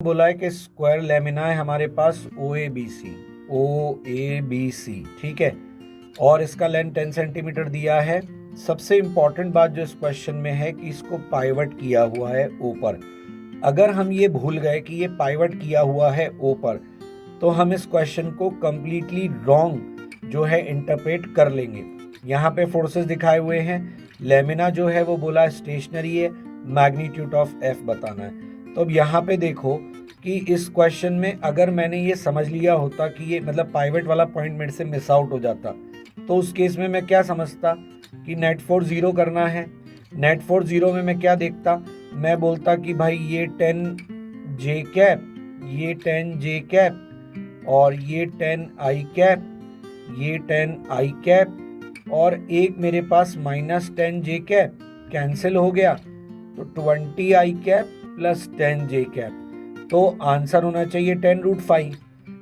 बोला है कि स्क्वायर लेमिना है हमारे पास ओ ए बी सी, ठीक है, और इसका लेंथ 10 सेंटीमीटर दिया है। सबसे इंपॉर्टेंट बात जो इस क्वेश्चन में है कि इसको पाइवट किया हुआ है ऊपर। अगर हम ये भूल गए कि ये पाइवट किया हुआ है ऊपर, तो हम इस क्वेश्चन को कंप्लीटली रॉन्ग जो है इंटरप्रेट कर लेंगे। यहाँ पे फोर्सेस दिखाए हुए हैं, लेमिना जो है वो बोला स्टेशनरी है, मैग्नीट्यूड ऑफ एफ बताना है। तो अब यहाँ पे देखो कि इस क्वेश्चन में अगर मैंने ये समझ लिया होता कि ये मतलब पाइवट वाला पॉइंट मेरे से मिस आउट हो जाता, तो उस केस में मैं क्या समझता कि नेट फोर्स जीरो करना है। नेट फोर्स जीरो में मैं क्या देखता, मैं बोलता कि भाई ये 10 जे कैप, ये 10 जे कैप, और ये 10 आई कैप, ये 10 आई कैप, और एक मेरे पास -10 जे कैप कैंसिल हो गया, तो 20 आई कैप प्लस 10 जे कैप। तो आंसर होना चाहिए 10√5।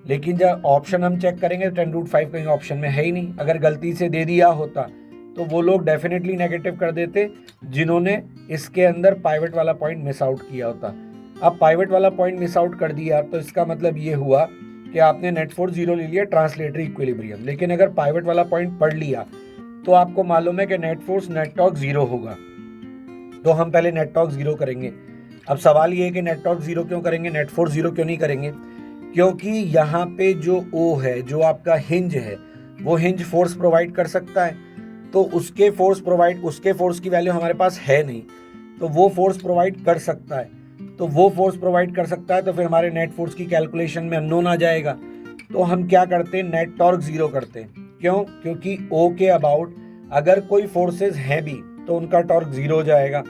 लेकिन जब ऑप्शन हम चेक करेंगे 10√5 कहीं ऑप्शन में है ही नहीं। अगर गलती से दे दिया होता तो वो लोग डेफिनेटली नेगेटिव कर देते जिन्होंने इसके अंदर पाइवट वाला पॉइंट मिस आउट किया होता। अब पाइवट वाला पॉइंट मिस आउट कर दिया तो इसका मतलब ये हुआ कि आपने नेट फोर्स जीरो ले लिया, ट्रांसलेटरी इक्विलिब्रियम। लेकिन अगर पाइवट वाला पॉइंट पढ़ लिया तो आपको मालूम है कि net force net torque zero होगा। तो हम पहले नेट टॉर्क जीरो करेंगे। अब सवाल ये है कि नेट टॉर्क जीरो क्यों करेंगे, नेट फोर्स जीरो क्यों नहीं करेंगे? क्योंकि यहाँ पे जो ओ है, जो आपका हिंज है, वो हिंज फोर्स प्रोवाइड कर सकता है, तो उसके फोर्स की वैल्यू हमारे पास है नहीं, तो वो फोर्स प्रोवाइड कर सकता है। तो वो फोर्स प्रोवाइड कर सकता है तो फिर हमारे नेट फोर्स की कैलकुलेशन में अननोन आ जाएगा। तो हम क्या करते हैं, नेट टॉर्क जीरो करते हैं। क्यों? क्योंकि ओ के अबाउट अगर कोई फोर्सेस हैं भी तो उनका टॉर्क जीरो हो जाएगा।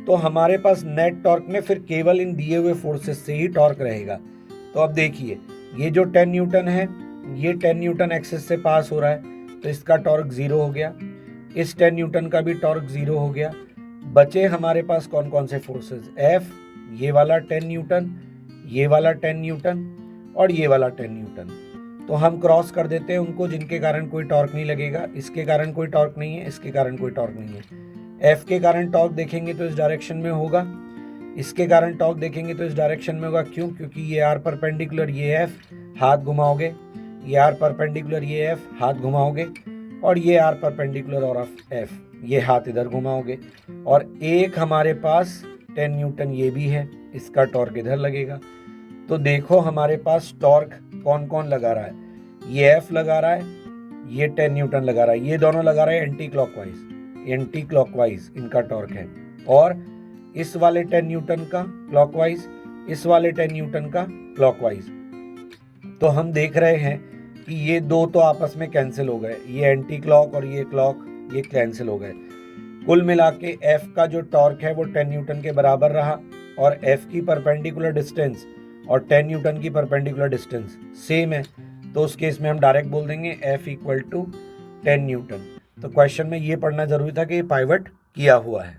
तो हमारे पास नेट टॉर्क में फिर केवल इन दिए हुए फोर्सेस से ही टॉर्क रहेगा। तो अब देखिए, ये जो 10 न्यूटन है, ये 10 न्यूटन एक्सिस से पास हो रहा है, तो इसका टॉर्क जीरो हो गया। इस 10 न्यूटन का भी टॉर्क जीरो हो गया। बचे हमारे पास कौन कौन से फोर्सेस, एफ, ये वाला 10 न्यूटन, ये वाला 10 न्यूटन, और ये वाला 10 न्यूटन। तो हम क्रॉस कर देते हैं उनको, जिनके कारण कोई टॉर्क नहीं लगेगा। इसके कारण कोई टॉर्क नहीं है, इसके कारण कोई टॉर्क नहीं है। एफ के कारण टॉर्क देखेंगे तो इस डायरेक्शन में होगा, इसके कारण टॉर्क देखेंगे तो इस डायरेक्शन में होगा। क्यों? क्योंकि ये आर परपेंडिकुलर, ये एफ, हाथ घुमाओगे, ये आर परपेंडिकुलर, ये एफ, हाथ घुमाओगे, और ये आर परपेंडिकुलर और एफ, ये हाथ इधर घुमाओगे। और एक हमारे पास 10 न्यूटन ये भी है, इसका टॉर्क इधर लगेगा। तो देखो हमारे पास टॉर्क कौन कौन लगा रहा है, ये एफ लगा रहा है, ये 10 न्यूटन लगा रहा है, ये दोनों लगा रहा है एंटी क्लॉकवाइज इनका टॉर्क है। और इस वाले 10 न्यूटन का क्लॉकवाइज, इस वाले 10 न्यूटन का क्लॉकवाइज। तो हम देख रहे हैं कि ये दो तो आपस में कैंसिल हो गए, ये एंटी क्लॉक और ये क्लॉक, ये कैंसिल हो गए। कुल मिला के एफ का जो टॉर्क है वो 10 न्यूटन के बराबर रहा, और एफ की परपेंडिकुलर डिस्टेंस और 10 न्यूटन की परपेंडिकुलर डिस्टेंस सेम है। तो उस केस में हम डायरेक्ट बोल देंगे एफ इक्वल टू 10 न्यूटन। तो क्वेश्चन में ये पढ़ना जरूरी था कि ये पाइवट किया हुआ है।